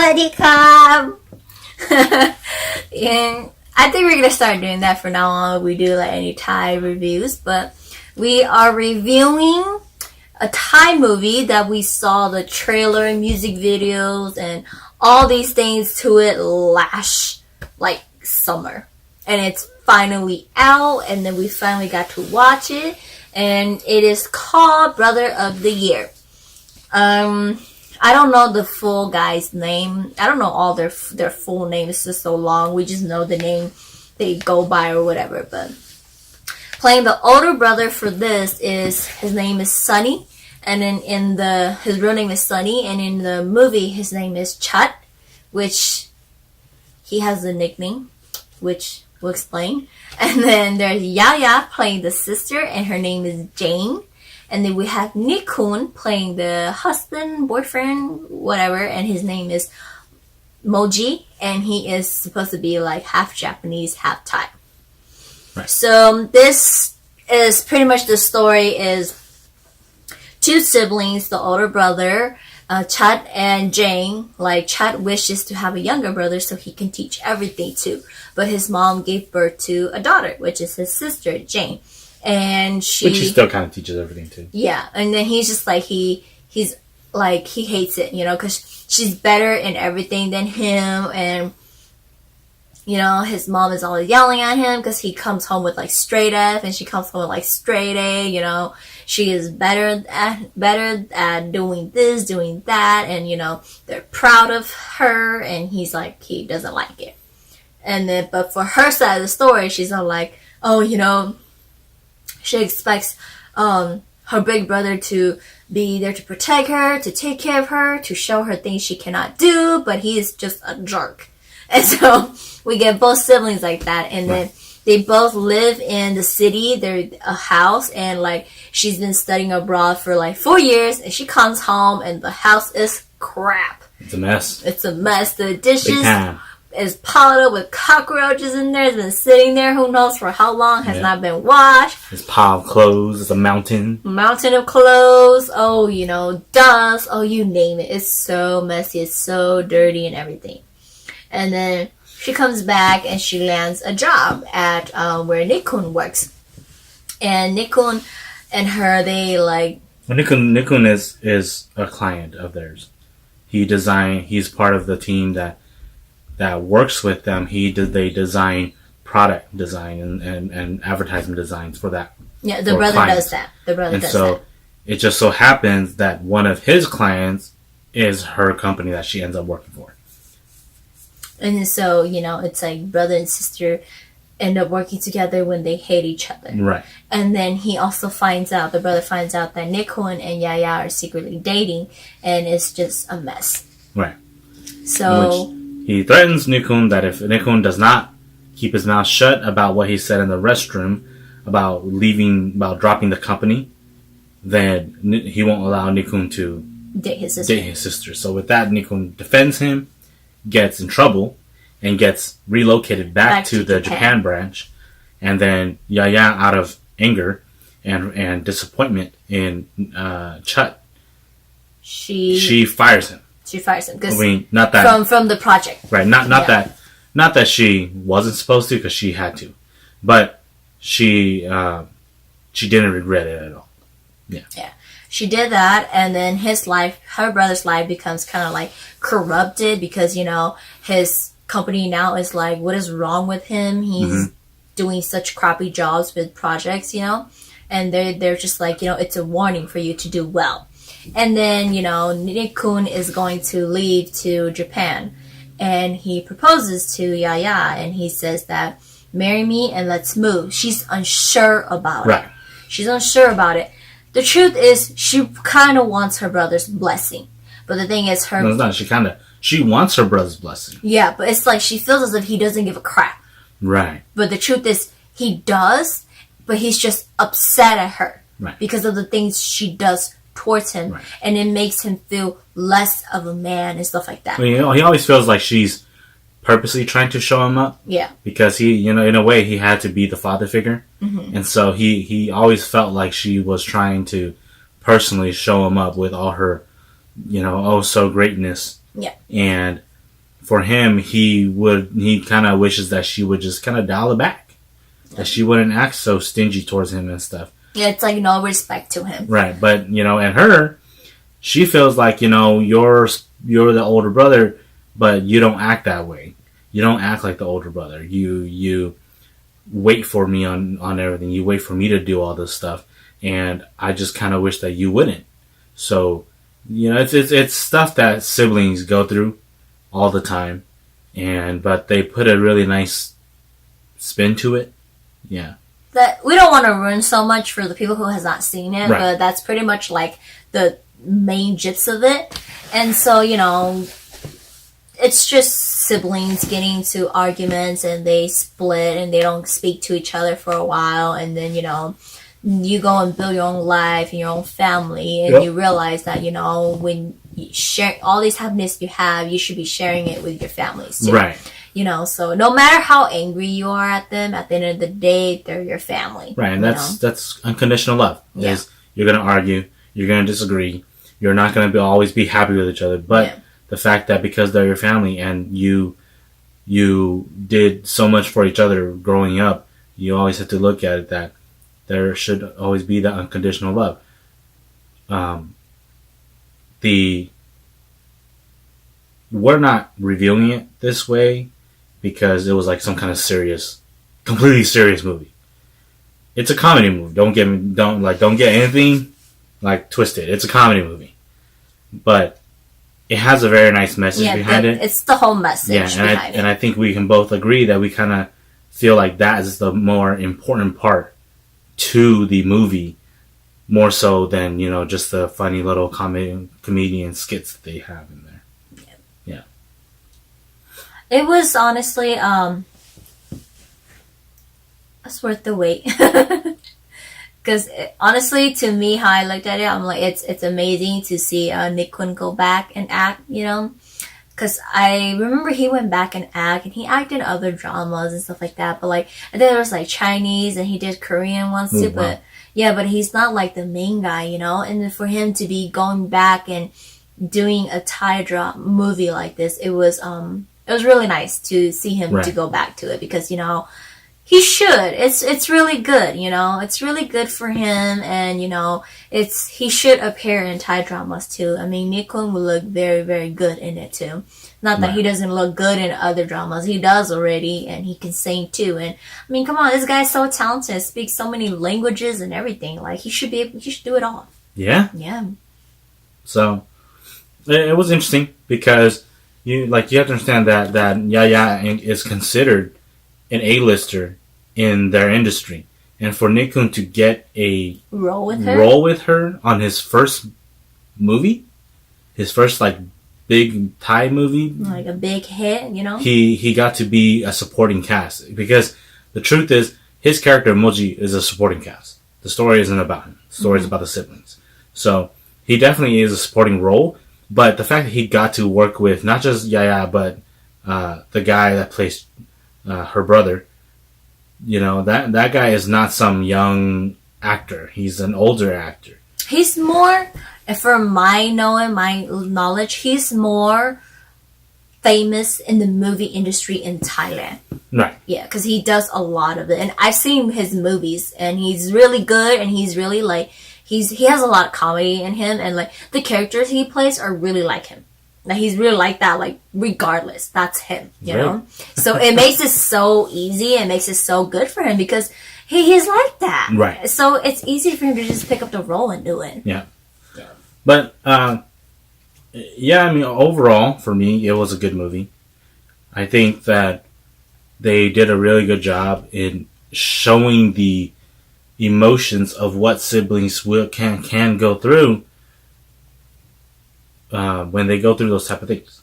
Sawadee Krab! And I think we're gonna start doing that from now on. We do like any Thai reviews, but we are reviewing a Thai movie that we saw the trailer, music videos, and all these things to it last like summer, and it's finally out, and then we finally got to watch it, and it is called Brother of the Year. I don't know the full guy's name. I don't know all their full name. It's just so long. We just know the name they go by or whatever. But playing the older brother for this is, his name is Sunny, and then his real name is Sunny, and in the movie his name is Chut, which he has a nickname, which we'll explain. And then there's Yaya playing the sister, and her name is Jane. And then we have Nichkhun playing the husband, boyfriend, whatever, and his name is Moji, and he is supposed to be like half Japanese, half Thai. Right. So this is pretty much the story is two siblings, the older brother, Chut and Jane. Like, Chut wishes to have a younger brother so he can teach everything too. But his mom gave birth to a daughter, which is his sister, Jane. And which he still kind of teaches everything too. Yeah, and then he's just like he's like he hates it, because she's better in everything than him, and his mom is always yelling at him because he comes home with like straight F, and she comes home with like straight A. She is better at doing this, doing that, and they're proud of her, and he's like he doesn't like it. And then, but for her side of the story, she's all like, oh, she expects her big brother to be there to protect her, to take care of her, to show her things she cannot do, but he is just a jerk. And so we get both siblings like that, and then they both live in the city. They're a house, and like she's been studying abroad for like 4 years, and she comes home and the house is crap. It's a mess. It's a mess. The dishes is piled up with cockroaches in there. It's been sitting there who knows for how long, has not been washed. It's a pile of clothes. It's a mountain of clothes. Oh, dust. Oh, you name it. It's so messy. It's so dirty and everything. And then she comes back and she lands a job at where Nichkhun works. And Nichkhun and her, they like... Well, Nichkhun is a client of theirs. He's part of the team that works with them. They design product design and advertisement designs for that. Yeah, the brother clients. Does that. The brother does that. And so it just so happens that one of his clients is her company that she ends up working for. And so, it's like brother and sister end up working together when they hate each other. Right. And then the brother finds out that Nichkhun and Yaya are secretly dating, and it's just a mess. Right. So... he threatens Nichkhun that if Nichkhun does not keep his mouth shut about what he said in the restroom about dropping the company, then he won't allow Nichkhun to date his sister. So with that, Nichkhun defends him, gets in trouble, and gets relocated back to the Japan branch. And then Yaya, out of anger and disappointment in Chut, she fires him. She fires him because not that from the project, right? Not that she wasn't supposed to, because she had to, but she didn't regret it at all. Yeah, she did that, and then her brother's life becomes kind of like corrupted because his company now is like, what is wrong with him? He's doing such crappy jobs with projects, and they're just like, it's a warning for you to do well. And then, Nichkhun is going to leave to Japan. And he proposes to Yaya. And he says that, marry me and let's move. She's unsure about it. She's unsure about it. The truth is, she kind of wants her brother's blessing. But the thing is, No, it's not. She wants her brother's blessing. Yeah, but it's like she feels as if he doesn't give a crap. Right. But the truth is, he does. But he's just upset at her. Right. Because of the things she does towards him, and it makes him feel less of a man and stuff like that. He always feels like she's purposely trying to show him up. Yeah. Because he, in a way, he had to be the father figure. Mm-hmm. And so he always felt like she was trying to personally show him up with all her, so greatness. Yeah. And for him, he kind of wishes that she would just kind of dial it back, that she wouldn't act so stingy towards him and stuff. Yeah, it's like no respect to him. Right, but and her, she feels like you're the older brother, but you don't act that way. You don't act like the older brother. You wait for me on everything. You wait for me to do all this stuff, and I just kind of wish that you wouldn't. So, it's stuff that siblings go through all the time, but they put a really nice spin to it. Yeah. That we don't want to ruin so much for the people who has not seen it, right. But that's pretty much like the main gist of it. And so, it's just siblings getting into arguments and they split and they don't speak to each other for a while, and then you go and build your own life and your own family, and you realize that when you share all these happiness you have, you should be sharing it with your families too. Right. So no matter how angry you are at them, at the end of the day, they're your family. Right, and that's unconditional love. Yeah. You're going to argue, you're going to disagree, you're not going to always be happy with each other, but the fact that because they're your family and you did so much for each other growing up, you always have to look at it that there should always be that unconditional love. We're not reviewing it this way because it was like some kind of completely serious movie. It's a comedy movie. Don't get anything like twisted. It's a comedy movie, but it has a very nice message behind it. It's the whole message behind it. And I think we can both agree that we kind of feel like that is the more important part to the movie, more so than just the funny little comedian skits that they have in there. Yeah. It was honestly it's worth the wait. Because honestly, to me, how I looked at it, I'm like, it's amazing to see Nichkhun go back and act, Because I remember he went back and he acted in other dramas and stuff like that. But I think there was Chinese and he did Korean ones too. Wow. But he's not like the main guy, And then for him to be going back and doing a Thai drama movie like this, it was really nice to see him to go back to it because he should. It's really good, It's really good for him, and he should appear in Thai dramas too. I mean, Nichkhun will look very, very good in it too. Not that he doesn't look good in other dramas. He does already, and he can sing too. And I mean, come on, this guy's so talented, speaks so many languages and everything. He should do it all. Yeah. Yeah. So it was interesting because you have to understand that Yaya is considered an A-lister in their industry, and for Nichkhun to get a role with her on his first movie, his first big Thai movie, a big hit, he got to be a supporting cast, because the truth is his character Moji is a supporting cast. The story isn't about him. The story is about the siblings. So he definitely is a supporting role, but the fact that he got to work with not just Yaya but the guy that plays her brother, that guy is not some young actor. He's an older actor. He's more, from my knowledge, he's more famous in the movie industry in Thailand. Right. Yeah, because he does a lot of it. And I've seen his movies, and he's really good, and he's really, he has a lot of comedy in him, and, the characters he plays are really like him. He's really like that, regardless. That's him, you know? So it makes it so easy. It makes it so good for him because he's like that. Right. So it's easy for him to just pick up the role and do it. Yeah. But, overall, for me, it was a good movie. I think that they did a really good job in showing the emotions of what siblings can go through when they go through those type of things.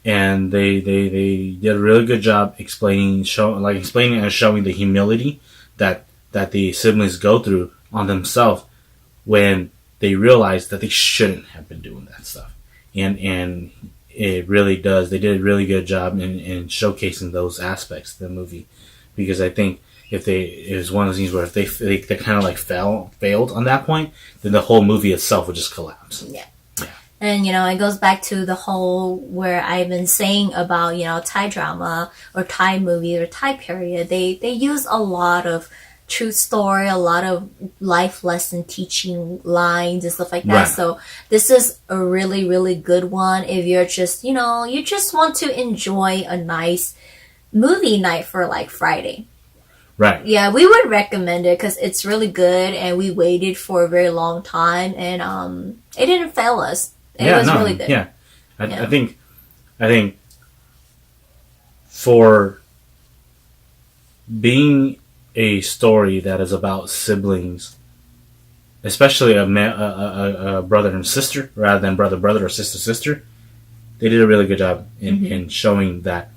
And they did a really good job explaining and showing the humility that the siblings go through on themselves when they realize that they shouldn't have been doing that stuff. And it really does. They did a really good job in showcasing those aspects of the movie, because I think it was one of those things where if they kind of failed on that point, then the whole movie itself would just collapse. Yeah. And, it goes back to the whole where I've been saying about, Thai drama or Thai movie or Thai period. They use a lot of true story, a lot of life lesson teaching lines and stuff like that. Right. So this is a really, really good one if you're just, you just want to enjoy a nice movie night for like Friday. Right. Yeah, we would recommend it because it's really good and we waited for a very long time and it didn't fail us. It was really good. Yeah. I think for being a story that is about siblings, especially a brother and sister rather than brother or sister, they did a really good job in showing that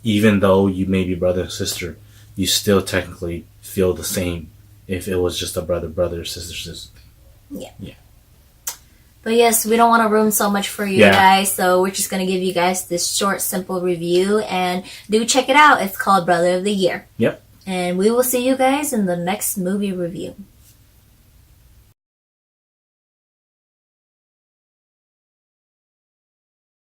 even though you may be brother and sister, you still technically feel the same if it was just a brother, sister. Yeah. But yes, we don't want to ruin so much for you guys, so we're just going to give you guys this short, simple review, and do check it out. It's called Brother of the Year. Yep. And we will see you guys in the next movie review.